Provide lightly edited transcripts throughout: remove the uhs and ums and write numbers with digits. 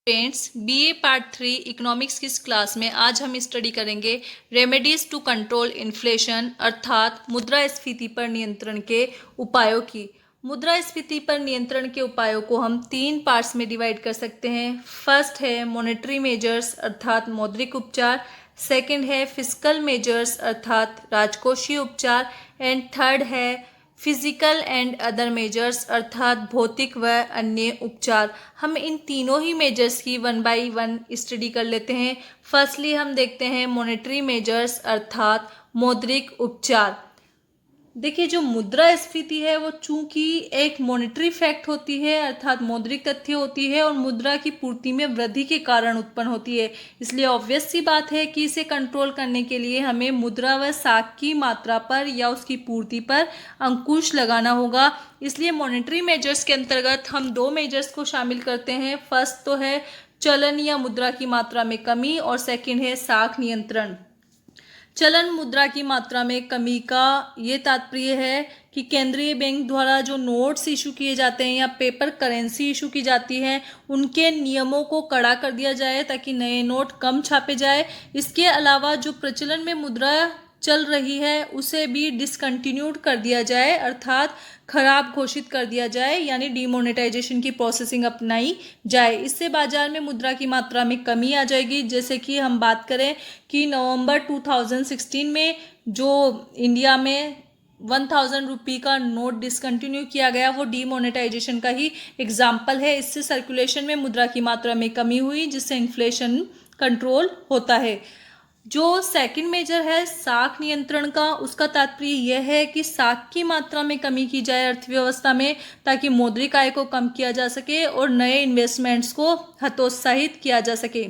Friends, BA part 3 economics की इस class में आज हम स्टडी करेंगे रेमेडीज टू कंट्रोल इन्फ्लेशन अर्थात मुद्रास्फीति पर नियंत्रण के उपायों की। मुद्रास्फीति पर नियंत्रण के उपायों को हम 3 पार्ट्स में डिवाइड कर सकते हैं। फर्स्ट है मॉनेटरी मेजर्स अर्थात मौद्रिक उपचार, सेकंड है फिस्कल मेजर्स अर्थात राजकोषीय उपचार एंड थर्ड है फिजिकल एंड अदर मेजर्स अर्थात भौतिक व अन्य उपचार। हम इन तीनों ही मेजर्स की 1 बाय 1 स्टडी कर लेते हैं। फर्स्टली हम देखते हैं मॉनेटरी मेजर्स अर्थात मौद्रिक उपचार। देखिए, जो मुद्रास्फीति है वो चूंकि एक मॉनेटरी फैक्ट होती है अर्थात मौद्रिक तथ्य होती है और मुद्रा की पूर्ति में वृद्धि के कारण उत्पन्न होती है, इसलिए ऑब्वियस सी बात है कि इसे कंट्रोल करने के लिए हमें मुद्रा व साख की मात्रा पर या उसकी पूर्ति पर अंकुश लगाना होगा। इसलिए मॉनेटरी मेजर्स के अंतर्गत हम 2 मेजर्स को शामिल करते हैं। फर्स्ट तो है चलन या मुद्रा की मात्रा में कमी और सेकेंड है साख नियंत्रण। चलन मुद्रा की मात्रा में कमी का ये तात्पर्य है कि केंद्रीय बैंक द्वारा जो नोट्स इशू किए जाते हैं या पेपर करेंसी इशू की जाती है उनके नियमों को कड़ा कर दिया जाए ताकि नए नोट कम छापे जाए। इसके अलावा जो प्रचलन में मुद्रा चल रही है उसे भी डिसकंटिन्यूड कर दिया जाए अर्थात खराब घोषित कर दिया जाए, यानी डीमोनेटाइजेशन की प्रोसेसिंग अपनाई जाए। इससे बाजार में मुद्रा की मात्रा में कमी आ जाएगी। जैसे कि हम बात करें कि नवंबर 2016 में जो इंडिया में 1000 रुपये का नोट डिसकंटिन्यू किया गया वो डीमोनेटाइजेशन का ही एग्जाम्पल है। इससे सर्कुलेशन में मुद्रा की मात्रा में कमी हुई जिससे इन्फ्लेशन कंट्रोल होता है। जो सेकंड मेजर है साख नियंत्रण का, उसका तात्पर्य यह है कि साख की मात्रा में कमी की जाए अर्थव्यवस्था में ताकि मौद्रिक आय को कम किया जा सके और नए इन्वेस्टमेंट्स को हतोत्साहित किया जा सके।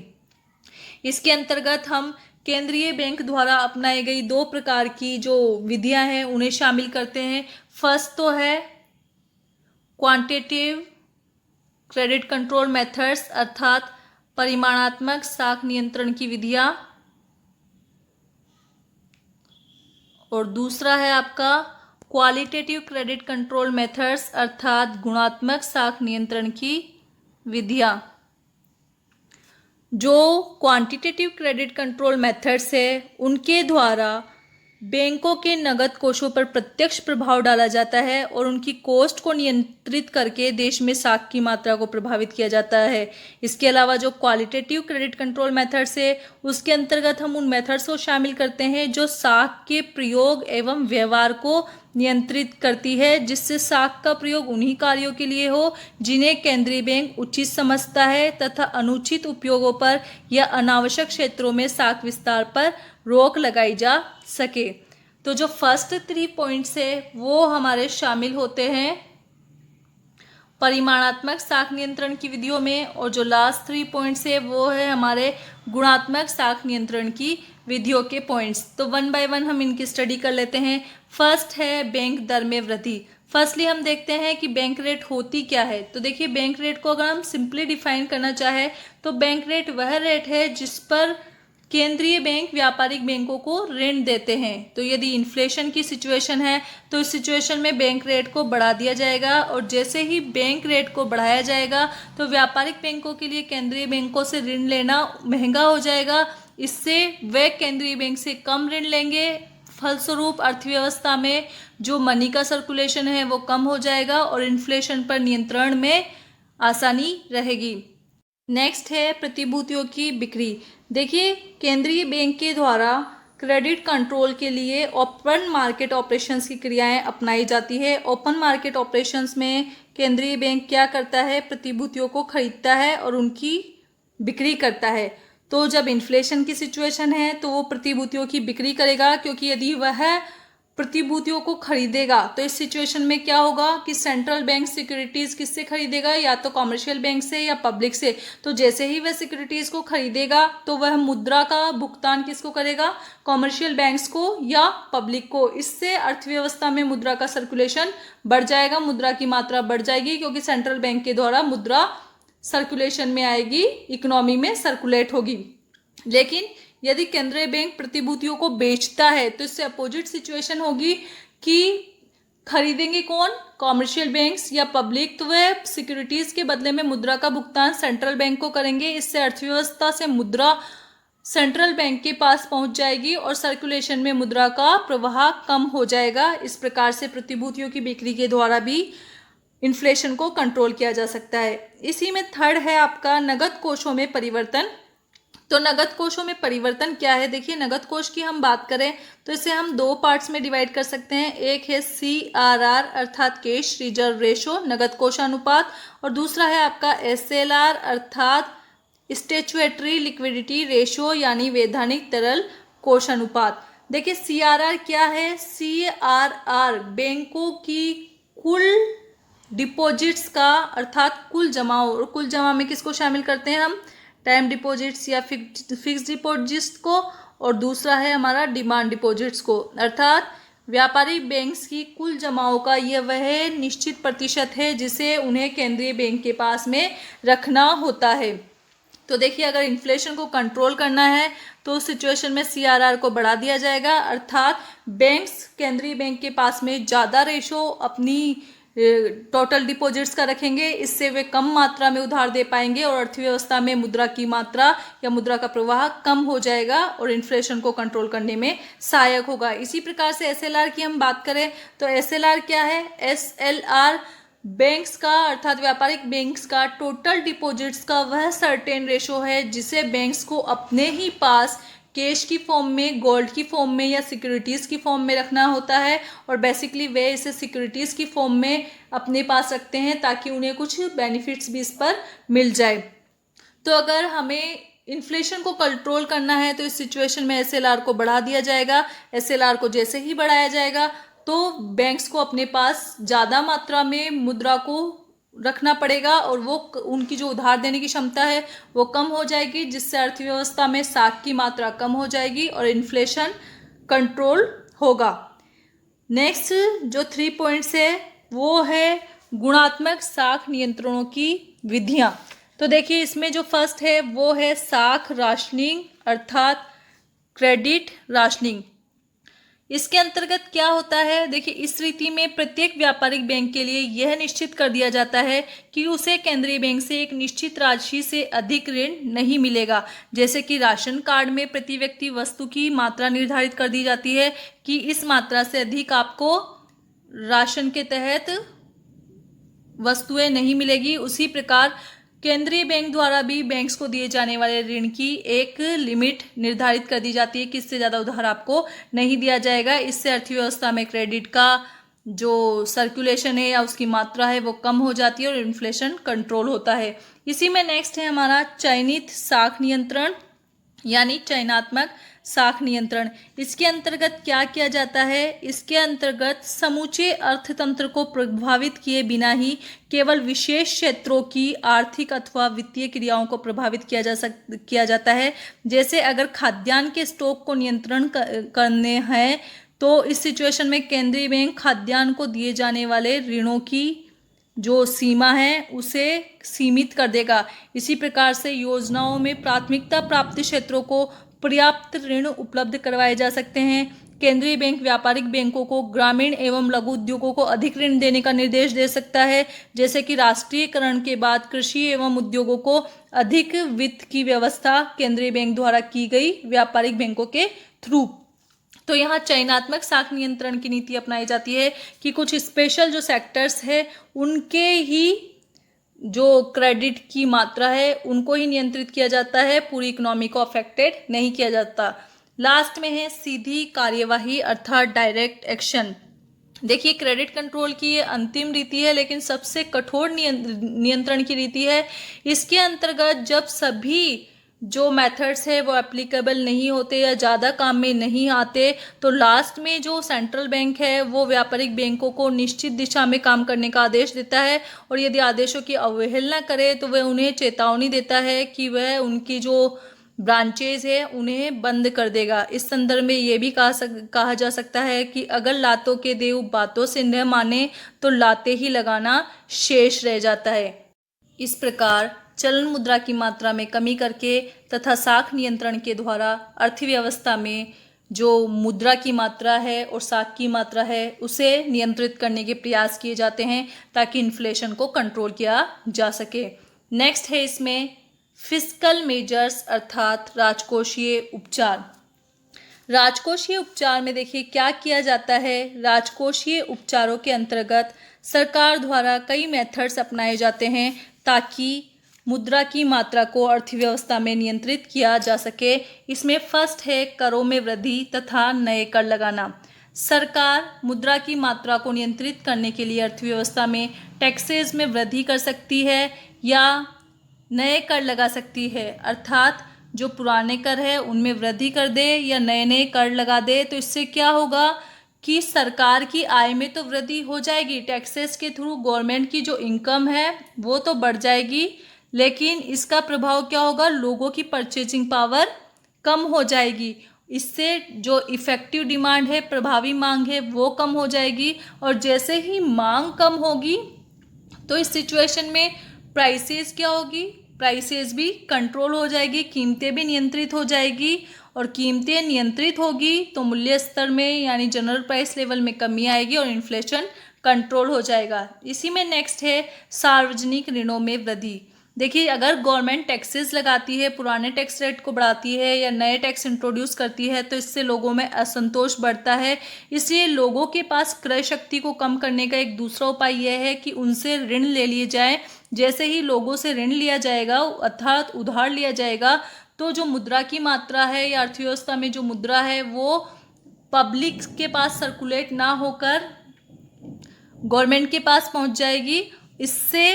इसके अंतर्गत हम केंद्रीय बैंक द्वारा अपनाई गई 2 प्रकार की जो विधियां हैं उन्हें शामिल करते हैं। फर्स्ट तो है क्वांटिटेटिव क्रेडिट कंट्रोल मेथड्स अर्थात परिमाणात्मक साख नियंत्रण की विधियां, और दूसरा है आपका क्वालिटेटिव क्रेडिट कंट्रोल मेथड्स अर्थात गुणात्मक साख नियंत्रण की विधियां। जो क्वांटिटेटिव क्रेडिट कंट्रोल मेथड्स है उनके द्वारा बैंकों के नगद कोषों पर प्रत्यक्ष प्रभाव डाला जाता है और उनकी कॉस्ट को नियंत्रित करके देश में साख की मात्रा को प्रभावित किया जाता है। इसके अलावा जो क्वालिटेटिव क्रेडिट कंट्रोल मेथड्स है उसके अंतर्गत हम उन मेथड्स को शामिल करते हैं जो साख के प्रयोग एवं व्यवहार को नियंत्रित करती है, जिससे साख का प्रयोग उन्हीं कार्यों के लिए हो जिन्हें केंद्रीय बैंक उचित समझता है तथा अनुचित उपयोगों पर या अनावश्यक क्षेत्रों में साख विस्तार पर रोक लगाई जा सके। तो जो फर्स्ट 3 पॉइंट्स है वो हमारे शामिल होते हैं परिमाणात्मक साख नियंत्रण की विधियों में, और जो लास्ट 3 पॉइंट्स है वो है हमारे गुणात्मक साख नियंत्रण की विधियों के पॉइंट्स। तो 1 बाय 1 हम इनकी स्टडी कर लेते हैं। फर्स्ट है बैंक दर में वृद्धि। फर्स्टली हम देखते हैं कि बैंक रेट होती क्या है। तो देखिए, बैंक रेट को अगर हम सिंपली डिफाइन करना चाहे तो बैंक रेट वह रेट है जिस पर केंद्रीय बैंक व्यापारिक बैंकों को ऋण देते हैं। तो यदि इन्फ्लेशन की सिचुएशन है तो इस सिचुएशन में बैंक रेट को बढ़ा दिया जाएगा, और जैसे ही बैंक रेट को बढ़ाया जाएगा तो व्यापारिक बैंकों के लिए केंद्रीय बैंकों से ऋण लेना महंगा हो जाएगा। इससे वे केंद्रीय बैंक से कम ऋण लेंगे, फलस्वरूप अर्थव्यवस्था में जो मनी का सर्कुलेशन है वो कम हो जाएगा और इन्फ्लेशन पर नियंत्रण में आसानी रहेगी। नेक्स्ट है प्रतिभूतियों की बिक्री। देखिए, केंद्रीय बैंक के द्वारा क्रेडिट कंट्रोल के लिए ओपन मार्केट ऑपरेशंस की क्रियाएं अपनाई जाती है। ओपन मार्केट ऑपरेशंस में केंद्रीय बैंक क्या करता है, प्रतिभूतियों को खरीदता है और उनकी बिक्री करता है। तो जब इन्फ्लेशन की सिचुएशन है तो वो प्रतिभूतियों की बिक्री करेगा, क्योंकि यदि वह प्रतिभूतियों को खरीदेगा तो इस सिचुएशन में क्या होगा कि सेंट्रल बैंक सिक्योरिटीज किससे खरीदेगा, या तो कमर्शियल बैंक से या पब्लिक से। तो जैसे ही वह सिक्योरिटीज को खरीदेगा तो वह मुद्रा का भुगतान किसको करेगा, कमर्शियल बैंक्स को या पब्लिक को। इससे अर्थव्यवस्था में मुद्रा का सर्कुलेशन बढ़ जाएगा, मुद्रा की मात्रा बढ़ जाएगी, क्योंकि सेंट्रल बैंक के द्वारा मुद्रा सर्कुलेशन में आएगी, इकोनॉमी में सर्कुलेट होगी। लेकिन यदि केंद्रीय बैंक प्रतिभूतियों को बेचता है तो इससे अपोजिट सिचुएशन होगी कि खरीदेंगे कौन? कॉमर्शियल बैंक्स या पब्लिक। तो वह सिक्योरिटीज के बदले में मुद्रा का भुगतान सेंट्रल बैंक को करेंगे। इससे अर्थव्यवस्था से मुद्रा सेंट्रल बैंक के पास पहुंच जाएगी और सर्कुलेशन में मुद्रा का प्रवाह कम हो जाएगा। इस प्रकार से प्रतिभूतियों की बिक्री के द्वारा भी इन्फ्लेशन को कंट्रोल किया जा सकता है। इसी में थर्ड है आपका नगद कोषों में परिवर्तन। तो नगद कोषों में परिवर्तन क्या है? देखिए, नगद कोष की हम बात करें तो इसे हम दो पार्ट्स में डिवाइड कर सकते हैं। एक है CRR अर्थात कैश रिजर्व रेशो, नगद कोषानुपात, और दूसरा है आपका SLR अर्थात स्टैट्यूटरी लिक्विडिटी रेशो यानी वैधानिक तरल कोषानुपात। देखिए, CRR क्या है? CRR बैंकों की कुल डिपॉजिट्स का अर्थात कुल जमाओं, और कुल जमा में किसको शामिल करते हैं हम? टाइम डिपॉजिट्स या फिक्स डिपॉजिट्स को, और दूसरा है हमारा डिमांड डिपॉजिट्स को, अर्थात व्यापारिक बैंक्स की कुल जमाओं का यह वह निश्चित प्रतिशत है जिसे उन्हें केंद्रीय बैंक के पास में रखना होता है। तो देखिए, अगर इन्फ्लेशन को कंट्रोल करना है तो उस सिचुएशन में CRR को बढ़ा दिया जाएगा, अर्थात बैंक्स केंद्रीय बैंक के पास में ज़्यादा रेशो अपनी टोटल डिपॉजिट्स का रखेंगे। इससे वे कम मात्रा में उधार दे पाएंगे और अर्थव्यवस्था में मुद्रा की मात्रा या मुद्रा का प्रवाह कम हो जाएगा और इन्फ्लेशन को कंट्रोल करने में सहायक होगा। इसी प्रकार से SLR की हम बात करें तो SLR क्या है? SLR बैंक्स का अर्थात व्यापारिक बैंक्स का टोटल डिपॉजिट्स का वह सर्टेन रेशो है जिसे बैंक्स को अपने ही पास कैश की फॉर्म में, गोल्ड की फॉर्म में या सिक्योरिटीज़ की फॉर्म में रखना होता है, और बेसिकली वे इसे सिक्योरिटीज़ की फॉर्म में अपने पास रखते हैं ताकि उन्हें कुछ बेनिफिट्स भी इस पर मिल जाए। तो अगर हमें इन्फ्लेशन को कंट्रोल करना है तो इस सिचुएशन में SLR को बढ़ा दिया जाएगा। SLR को जैसे ही बढ़ाया जाएगा तो बैंक्स को अपने पास ज़्यादा मात्रा में मुद्रा को रखना पड़ेगा और वो उनकी जो उधार देने की क्षमता है वो कम हो जाएगी, जिससे अर्थव्यवस्था में साख की मात्रा कम हो जाएगी और इन्फ्लेशन कंट्रोल होगा। नेक्स्ट जो 3 पॉइंट्स है वो है गुणात्मक साख नियंत्रणों की विधियाँ। तो देखिए, इसमें जो फर्स्ट है वो है साख राशनिंग अर्थात क्रेडिट राशनिंग। इसके अंतर्गत क्या होता है? देखिए, इस रीति में प्रत्येक व्यापारिक बैंक के लिए यह निश्चित कर दिया जाता है कि उसे केंद्रीय बैंक से एक निश्चित राशि से अधिक ऋण नहीं मिलेगा। जैसे कि राशन कार्ड में प्रति व्यक्ति वस्तु की मात्रा निर्धारित कर दी जाती है कि इस मात्रा से अधिक आपको राशन के तहत वस्तुएं नहीं मिलेगी। उसी प्रकार केंद्रीय बैंक द्वारा भी बैंक्स को दिए जाने वाले ऋण की एक लिमिट निर्धारित कर दी जाती है कि इससे ज़्यादा उधार आपको नहीं दिया जाएगा। इससे अर्थव्यवस्था में क्रेडिट का जो सर्कुलेशन है या उसकी मात्रा है वो कम हो जाती है और इन्फ्लेशन कंट्रोल होता है। इसी में नेक्स्ट है हमारा चयनित साख नियंत्रण यानी चयनात्मक साख नियंत्रण। इसके अंतर्गत क्या किया जाता है? इसके अंतर्गत समूचे अर्थतंत्र को प्रभावित किए बिना ही केवल विशेष क्षेत्रों की आर्थिक अथवा वित्तीय क्रियाओं को प्रभावित किया जाता है। जैसे अगर खाद्यान्न के स्टॉक को नियंत्रण करने हैं तो इस सिचुएशन में केंद्रीय बैंक खाद्यान्न को दिए जाने वाले ऋणों की जो सीमा है उसे सीमित कर देगा। इसी प्रकार से योजनाओं में प्राथमिकता प्राप्त क्षेत्रों को पर्याप्त ऋण उपलब्ध करवाए जा सकते हैं। केंद्रीय बैंक व्यापारिक बैंकों को ग्रामीण एवं लघु उद्योगों को अधिक ऋण देने का निर्देश दे सकता है। जैसे कि राष्ट्रीयकरण के बाद कृषि एवं उद्योगों को अधिक वित्त की व्यवस्था केंद्रीय बैंक द्वारा की गई व्यापारिक बैंकों के थ्रू। तो यहाँ चयनात्मक साख नियंत्रण की नीति अपनाई जाती है कि कुछ स्पेशल जो सेक्टर्स है उनके ही जो क्रेडिट की मात्रा है उनको ही नियंत्रित किया जाता है, पूरी इकोनॉमी को अफेक्टेड नहीं किया जाता। लास्ट में है सीधी कार्यवाही अर्थात डायरेक्ट एक्शन। देखिए, क्रेडिट कंट्रोल की ये अंतिम रीति है लेकिन सबसे कठोर नियंत्रण की रीति है। इसके अंतर्गत जब सभी जो मेथड्स है वो एप्लीकेबल नहीं होते या ज़्यादा काम में नहीं आते तो लास्ट में जो सेंट्रल बैंक है वो व्यापारिक बैंकों को निश्चित दिशा में काम करने का आदेश देता है और यदि आदेशों की अवहेलना करे तो वह उन्हें चेतावनी देता है कि वह उनकी जो ब्रांचेज है उन्हें बंद कर देगा। इस संदर्भ में ये भी कहा जा सकता है कि अगर लातों के देव बातों से न माने तो लाते ही लगाना शेष रह जाता है। इस प्रकार चलन मुद्रा की मात्रा में कमी करके तथा साख नियंत्रण के द्वारा अर्थव्यवस्था में जो मुद्रा की मात्रा है और साख की मात्रा है उसे नियंत्रित करने के प्रयास किए जाते हैं ताकि इन्फ्लेशन को कंट्रोल किया जा सके। नेक्स्ट है इसमें फिस्कल मेजर्स अर्थात राजकोषीय उपचार। राजकोषीय उपचार में देखिए क्या किया जाता है। राजकोषीय उपचारों के अंतर्गत सरकार द्वारा कई मेथड्स अपनाए जाते हैं ताकि मुद्रा की मात्रा को अर्थव्यवस्था में नियंत्रित किया जा सके। इसमें फर्स्ट है करों में वृद्धि तथा नए कर लगाना। सरकार मुद्रा की मात्रा को नियंत्रित करने के लिए अर्थव्यवस्था में टैक्सेस में वृद्धि कर सकती है या नए कर लगा सकती है, अर्थात जो पुराने कर है उनमें वृद्धि कर दे या नए नए कर लगा दे। तो इससे क्या होगा कि सरकार की आय में तो वृद्धि हो जाएगी, टैक्सेस के थ्रू गवर्नमेंट की जो इनकम है वो तो बढ़ जाएगी, लेकिन इसका प्रभाव क्या होगा, लोगों की परचेजिंग पावर कम हो जाएगी। इससे जो इफ़ेक्टिव डिमांड है, प्रभावी मांग है, वो कम हो जाएगी। और जैसे ही मांग कम होगी तो इस सिचुएशन में प्राइसेस क्या होगी, प्राइसेस भी कंट्रोल हो जाएगी, कीमतें भी नियंत्रित हो जाएगी। और कीमतें नियंत्रित होगी तो मूल्य स्तर में यानी जनरल प्राइस लेवल में कमी आएगी और इन्फ्लेशन कंट्रोल हो जाएगा। इसी में नेक्स्ट है सार्वजनिक ऋणों में वृद्धि। देखिए अगर गवर्नमेंट टैक्सेस लगाती है, पुराने टैक्स रेट को बढ़ाती है या नए टैक्स इंट्रोड्यूस करती है तो इससे लोगों में असंतोष बढ़ता है। इसलिए लोगों के पास क्रय शक्ति को कम करने का एक दूसरा उपाय यह है कि उनसे ऋण ले लिए जाए। जैसे ही लोगों से ऋण लिया जाएगा अर्थात उधार लिया जाएगा तो जो मुद्रा की मात्रा है या अर्थव्यवस्था में जो मुद्रा है वो पब्लिक के पास सर्कुलेट ना होकर गवर्नमेंट के पास पहुंच जाएगी। इससे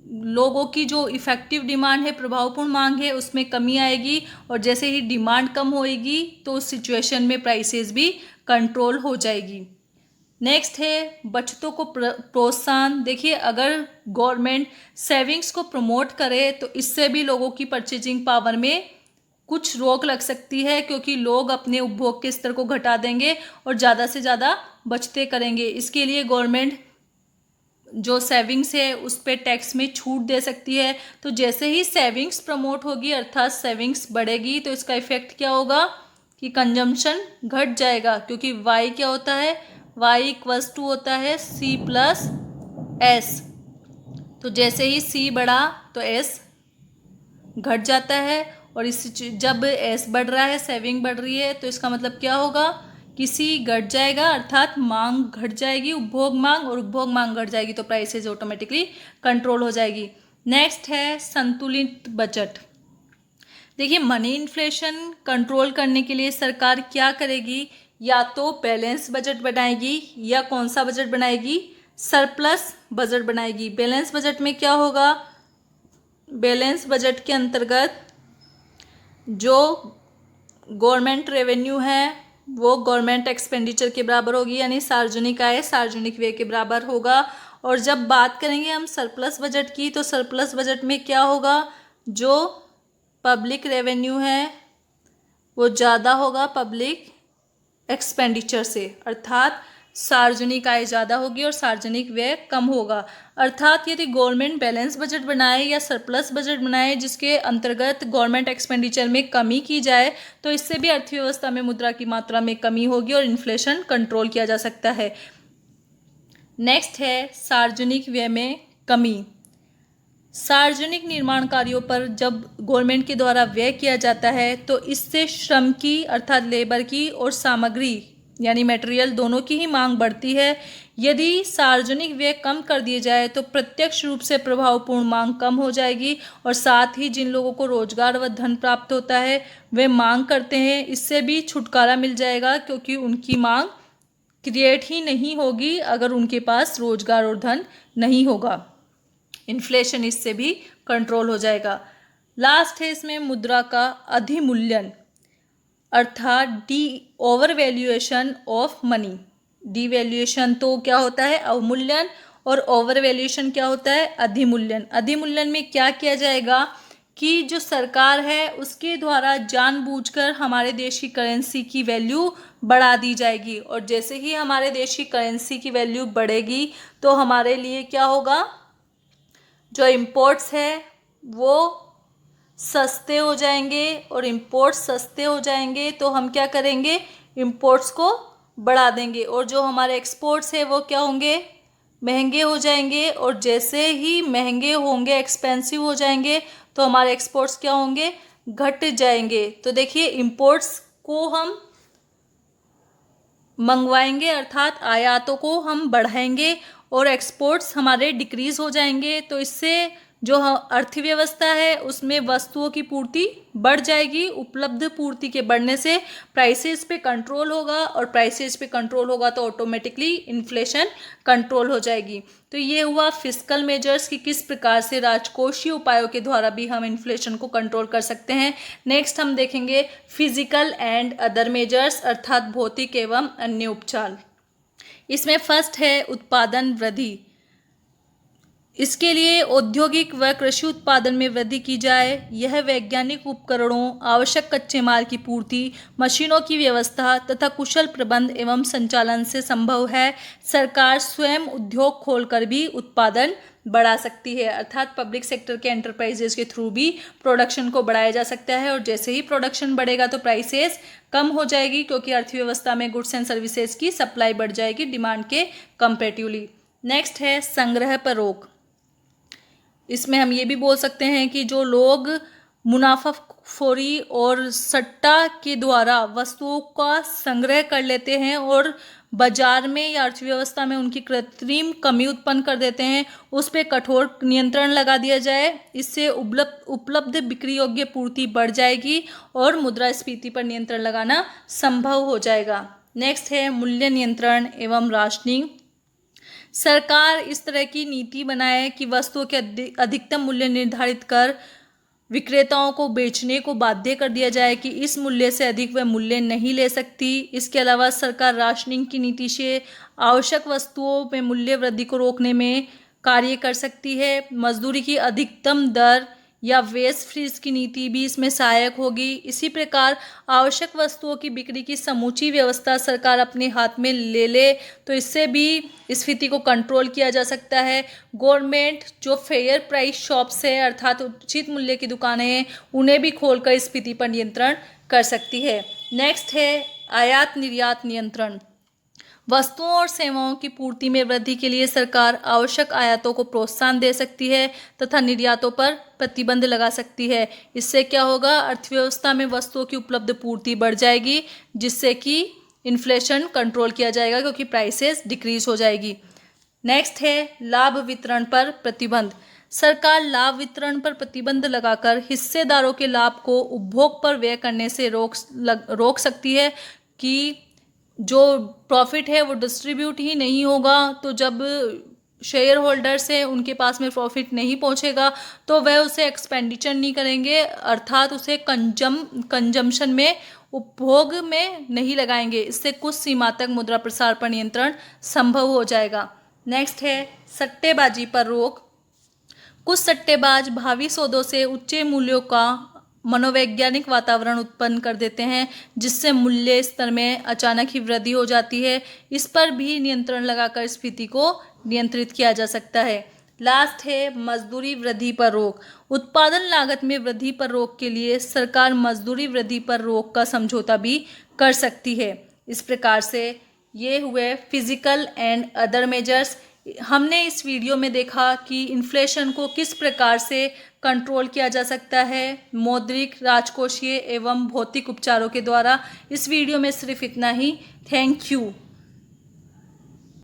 लोगों की जो इफ़ेक्टिव डिमांड है, प्रभावपूर्ण मांग है, उसमें कमी आएगी। और जैसे ही डिमांड कम होएगी तो उस सिचुएशन में प्राइसेस भी कंट्रोल हो जाएगी। नेक्स्ट है बचतों को प्रोत्साहन। देखिए अगर गवर्नमेंट सेविंग्स को प्रमोट करे तो इससे भी लोगों की परचेजिंग पावर में कुछ रोक लग सकती है, क्योंकि लोग अपने उपभोग के स्तर को घटा देंगे और ज़्यादा से ज़्यादा बचतें करेंगे। इसके लिए गवर्नमेंट जो सेविंग्स है उस पर टैक्स में छूट दे सकती है। तो जैसे ही सेविंग्स प्रमोट होगी अर्थात सेविंग्स बढ़ेगी तो इसका इफेक्ट क्या होगा कि कंजम्पशन घट जाएगा, क्योंकि वाई क्या होता है, वाई इक्वल्स टू होता है सी प्लस एस। तो जैसे ही सी बढ़ा तो एस घट जाता है और इस जब एस बढ़ रहा है, सेविंग बढ़ रही है, तो इसका मतलब क्या होगा कि सी घट जाएगा अर्थात मांग घट जाएगी, उपभोग मांग, और उपभोग मांग घट जाएगी तो प्राइसेज ऑटोमेटिकली कंट्रोल हो जाएगी। नेक्स्ट है संतुलित बजट। देखिए मनी इन्फ्लेशन कंट्रोल करने के लिए सरकार क्या करेगी, या तो बैलेंस बजट बनाएगी या कौन सा बजट बनाएगी, सरप्लस बजट बनाएगी। बैलेंस बजट में क्या होगा, बैलेंस बजट के अंतर्गत जो गवर्नमेंट रेवेन्यू है वो गवर्नमेंट एक्सपेंडिचर के बराबर होगी, यानी सार्वजनिक आय सार्वजनिक व्यय के बराबर होगा। और जब बात करेंगे हम सरप्लस बजट की तो सरप्लस बजट में क्या होगा, जो पब्लिक रेवेन्यू है वो ज़्यादा होगा पब्लिक एक्सपेंडिचर से, अर्थात सार्वजनिक आय ज़्यादा होगी और सार्वजनिक व्यय कम होगा। अर्थात यदि गवर्नमेंट बैलेंस बजट बनाए या सरप्लस बजट बनाए जिसके अंतर्गत गवर्नमेंट एक्सपेंडिचर में कमी की जाए तो इससे भी अर्थव्यवस्था में मुद्रा की मात्रा में कमी होगी और इन्फ्लेशन कंट्रोल किया जा सकता है। नेक्स्ट है सार्वजनिक व्यय में कमी। सार्वजनिक निर्माण कार्यों पर जब गवर्नमेंट के द्वारा व्यय किया जाता है तो इससे श्रम की अर्थात लेबर की और सामग्री यानी मटेरियल दोनों की ही मांग बढ़ती है। यदि सार्वजनिक व्यय कम कर दिए जाए तो प्रत्यक्ष रूप से प्रभावपूर्ण मांग कम हो जाएगी और साथ ही जिन लोगों को रोजगार व धन प्राप्त होता है वे मांग करते हैं, इससे भी छुटकारा मिल जाएगा, क्योंकि उनकी मांग क्रिएट ही नहीं होगी अगर उनके पास रोजगार और धन नहीं होगा। इन्फ्लेशन इससे भी कंट्रोल हो जाएगा। लास्ट है इसमें मुद्रा का अधिमूल्यन अर्थात D over valuation of money. Devaluation तो क्या होता है अवमूल्यन और ओवर वैल्यूएशन क्या होता है अधिमूल्यन। अधिमूल्यन में क्या किया जाएगा कि जो सरकार है उसके द्वारा जानबूझकर हमारे देश की करेंसी की वैल्यू बढ़ा दी जाएगी, और जैसे ही हमारे देश की करेंसी की वैल्यू बढ़ेगी तो हमारे लिए क्या होगा, जो इम्पोर्ट्स है वो सस्ते हो जाएंगे, और इम्पोर्ट सस्ते हो जाएंगे तो हम क्या करेंगे, इंपोर्ट्स को बढ़ा देंगे और जो हमारे एक्सपोर्ट्स है वो क्या होंगे, महंगे हो जाएंगे। और जैसे ही महंगे होंगे, एक्सपेंसिव हो जाएंगे, तो हमारे एक्सपोर्ट्स क्या होंगे, घट जाएंगे। तो देखिए इंपोर्ट्स को हम मंगवाएंगे अर्थात आयातों को हम बढ़ाएंगे और एक्सपोर्ट्स हमारे डिक्रीज हो जाएंगे। तो इससे जो अर्थव्यवस्था है उसमें वस्तुओं की पूर्ति बढ़ जाएगी। उपलब्ध पूर्ति के बढ़ने से प्राइसेस पे कंट्रोल होगा और प्राइसेस पे कंट्रोल होगा तो ऑटोमेटिकली इन्फ्लेशन कंट्रोल हो जाएगी। तो ये हुआ फिस्कल मेजर्स कि किस प्रकार से राजकोषीय उपायों के द्वारा भी हम इन्फ्लेशन को कंट्रोल कर सकते हैं। नेक्स्ट हम देखेंगे फिजिकल एंड अदर मेजर्स अर्थात भौतिक एवं अन्य उपचार। इसमें फर्स्ट है उत्पादन वृद्धि। इसके लिए औद्योगिक व कृषि उत्पादन में वृद्धि की जाए। यह वैज्ञानिक उपकरणों, आवश्यक कच्चे माल की पूर्ति, मशीनों की व्यवस्था तथा कुशल प्रबंध एवं संचालन से संभव है। सरकार स्वयं उद्योग खोलकर भी उत्पादन बढ़ा सकती है अर्थात पब्लिक सेक्टर के एंटरप्राइजेस के थ्रू भी प्रोडक्शन को बढ़ाया जा सकता है। और जैसे ही प्रोडक्शन बढ़ेगा तो प्राइसेस कम हो जाएगी क्योंकि अर्थव्यवस्था में गुड्स एंड सर्विसेज की सप्लाई बढ़ जाएगी डिमांड के कंपेरेटिवली। नेक्स्ट है संग्रह पर रोक। इसमें हम ये भी बोल सकते हैं कि जो लोग मुनाफाखोरी और सट्टा के द्वारा वस्तुओं का संग्रह कर लेते हैं और बाजार में या अर्थव्यवस्था में उनकी कृत्रिम कमी उत्पन्न कर देते हैं, उस पर कठोर नियंत्रण लगा दिया जाए। इससे उपलब्ध बिक्री योग्य पूर्ति बढ़ जाएगी और मुद्रास्फीति पर नियंत्रण लगाना संभव हो जाएगा। नेक्स्ट है मूल्य नियंत्रण एवं राशनिंग। सरकार इस तरह की नीति बनाए कि वस्तुओं के अधिकतम मूल्य निर्धारित कर विक्रेताओं को बेचने को बाध्य कर दिया जाए कि इस मूल्य से अधिक वह मूल्य नहीं ले सकती। इसके अलावा सरकार राशनिंग की नीति से आवश्यक वस्तुओं में मूल्य वृद्धि को रोकने में कार्य कर सकती है। मजदूरी की अधिकतम दर या वेस्ट फ्रीज की नीति भी इसमें सहायक होगी। इसी प्रकार आवश्यक वस्तुओं की बिक्री की समूची व्यवस्था सरकार अपने हाथ में ले ले तो इससे भी स्फीति को कंट्रोल किया जा सकता है। गवर्नमेंट जो फेयर प्राइस शॉप्स है अर्थात उचित मूल्य की दुकानें हैं उन्हें भी खोलकर स्फीति पर नियंत्रण कर सकती है। नेक्स्ट है आयात निर्यात नियंत्रण। वस्तुओं और सेवाओं की पूर्ति में वृद्धि के लिए सरकार आवश्यक आयातों को प्रोत्साहन दे सकती है तथा निर्यातों पर प्रतिबंध लगा सकती है। इससे क्या होगा, अर्थव्यवस्था में वस्तुओं की उपलब्ध पूर्ति बढ़ जाएगी जिससे कि इन्फ्लेशन कंट्रोल किया जाएगा क्योंकि प्राइसेस डिक्रीज हो जाएगी। नेक्स्ट है लाभ वितरण पर प्रतिबंध। सरकार लाभ वितरण पर प्रतिबंध लगाकर हिस्सेदारों के लाभ को उपभोग पर व्यय करने से रोक सकती है कि जो प्रॉफिट है वो डिस्ट्रीब्यूट ही नहीं होगा। तो जब शेयर होल्डर्स है उनके पास में प्रॉफिट नहीं पहुंचेगा तो वह उसे एक्सपेंडिचर नहीं करेंगे अर्थात उसे कंजम्पशन में उपभोग में नहीं लगाएंगे। इससे कुछ सीमा तक मुद्रा प्रसार पर नियंत्रण संभव हो जाएगा। नेक्स्ट है सट्टेबाजी पर रोक। कुछ सट्टेबाज भावी सौदों से उच्च मूल्यों का मनोवैज्ञानिक वातावरण उत्पन्न कर देते हैं जिससे मूल्य स्तर में अचानक ही वृद्धि हो जाती है। इस पर भी नियंत्रण लगाकर स्फीति को नियंत्रित किया जा सकता है। लास्ट है मजदूरी वृद्धि पर रोक। उत्पादन लागत में वृद्धि पर रोक के लिए सरकार मजदूरी वृद्धि पर रोक का समझौता भी कर सकती है। इस प्रकार से ये हुए फिजिकल एंड अदर मेजर्स। हमने इस वीडियो में देखा कि इन्फ्लेशन को किस प्रकार से कंट्रोल किया जा सकता है मौद्रिक, राजकोषीय एवं भौतिक उपचारों के द्वारा। इस वीडियो में सिर्फ इतना ही। Thank you.